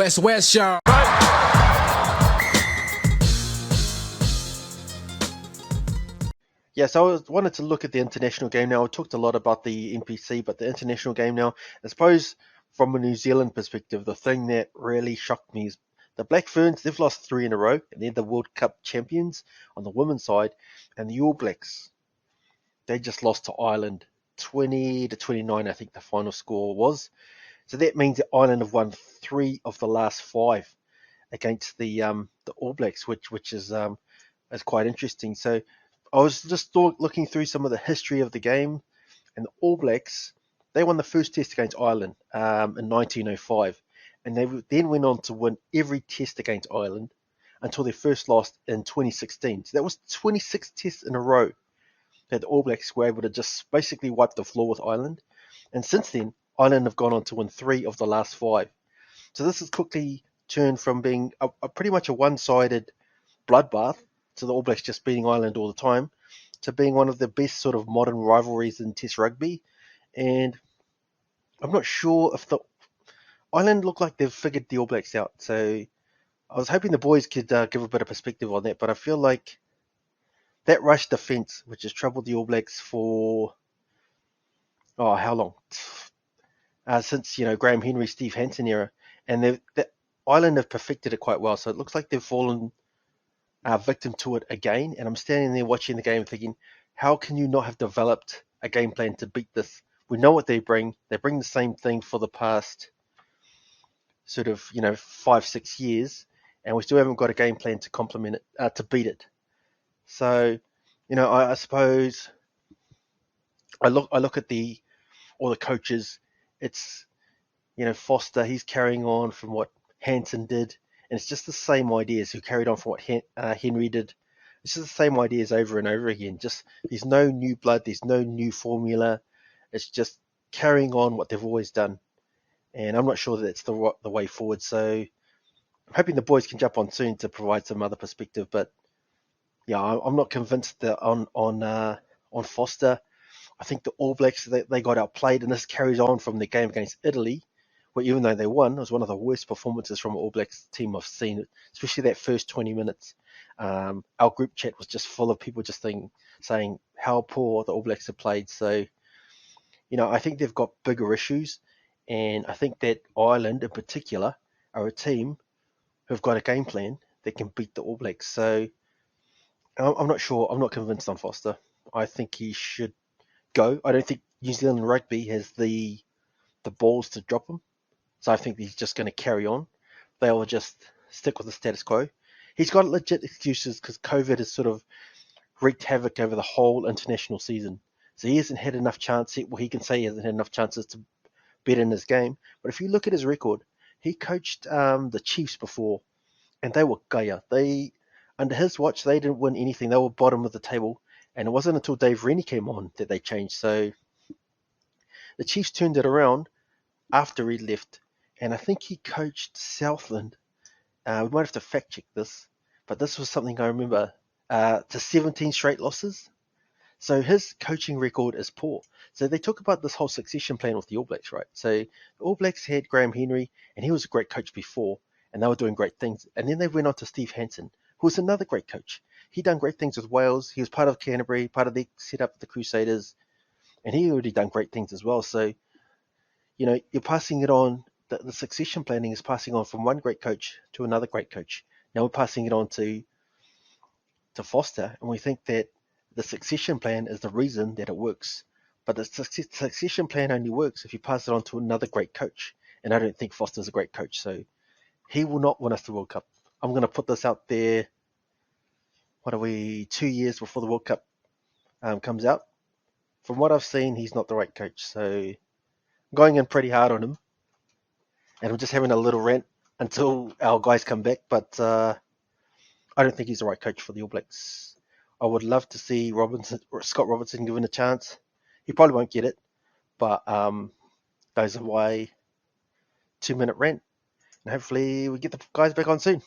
WesWes, y'all. Yeah, so I wanted to look at the international game now. I talked a lot about the NPC, but the international game now, I suppose from a New Zealand perspective, the thing that really shocked me is the Black Ferns, they've lost 3 in a row, and they're the World Cup champions on the women's side, and the All Blacks, they just lost to Ireland, 20-29, I think the final score was. So that means that Ireland have won 3 of the last 5 against the All Blacks, which is quite interesting. So I was just looking through some of the history of the game, and the All Blacks, they won the first test against Ireland in 1905, and they then went on to win every test against Ireland until their first loss in 2016. So that was 26 tests in a row that the All Blacks were able to just basically wipe the floor with Ireland. And since then, Ireland have gone on to win 3 of the last 5. So this has quickly turned from being a pretty much a one-sided bloodbath to the All Blacks just beating Ireland all the time, to being one of the best sort of modern rivalries in Test rugby. And I'm not sure if the Ireland look like they've figured the All Blacks out. So I was hoping the boys could give a bit of perspective on that, but I feel like that rush defence, which has troubled the All Blacks for how long? Since Graham Henry, Steve Hansen era, and Ireland have perfected it quite well. So it looks like they've fallen victim to it again, and I'm standing there watching the game thinking, how can you not have developed a game plan to beat this? We know what they bring. They bring the same thing for the past sort of 5-6 years, and we still haven't got a game plan to complement it, to beat it. So I suppose I look at all the coaches. It's Foster, he's carrying on from what Hansen did, and it's just the same ideas who carried on from what Henry did. It's just the same ideas over and over again. Just there's no new blood, there's no new formula. It's just carrying on what they've always done, and I'm not sure that it's the way forward. So I'm hoping the boys can jump on soon to provide some other perspective. But yeah, I'm not convinced that on Foster. I think the All Blacks, they got outplayed, and this carries on from the game against Italy, where even though they won, it was one of the worst performances from an All Blacks team I've seen, especially that first 20 minutes. Our group chat was just full of people just saying how poor the All Blacks have played. So, I think they've got bigger issues, and I think that Ireland in particular are a team who've got a game plan that can beat the All Blacks. So I'm not sure. I'm not convinced on Foster. I think he should go. I don't think New Zealand rugby has the balls to drop him. So I think he's just going to carry on. They'll just stick with the status quo. He's got legit excuses because COVID has sort of wreaked havoc over the whole international season. So he hasn't had enough chances. Well, he can say he hasn't had enough chances to bet in his game. But if you look at his record, he coached the Chiefs before, and they were Gaia. Under his watch, they didn't win anything. They were bottom of the table. And it wasn't until Dave Rennie came on that they changed. So the Chiefs turned it around after he left. And I think he coached Southland. We might have to fact check this, but this was something I remember. To 17 straight losses. So his coaching record is poor. So they talk about this whole succession plan with the All Blacks, right? So the All Blacks had Graham Henry, and he was a great coach before, and they were doing great things. And then they went on to Steve Hansen, who was another great coach. He done great things with Wales. He was part of Canterbury, part of the setup of the Crusaders, and he already done great things as well. So, you're passing it on. The succession planning is passing on from one great coach to another great coach. Now we're passing it on to Foster, and we think that the succession plan is the reason that it works. But the succession plan only works if you pass it on to another great coach. And I don't think Foster's a great coach, so he will not win us the World Cup. I'm going to put this out there. What are we, 2 years before the World Cup comes out? From what I've seen, he's not the right coach. So I'm going in pretty hard on him. And I'm just having a little rant until our guys come back. But I don't think he's the right coach for the All Blacks. I would love to see Scott Robertson given a chance. He probably won't get it. But those are my 2-minute rant. And hopefully we get the guys back on soon.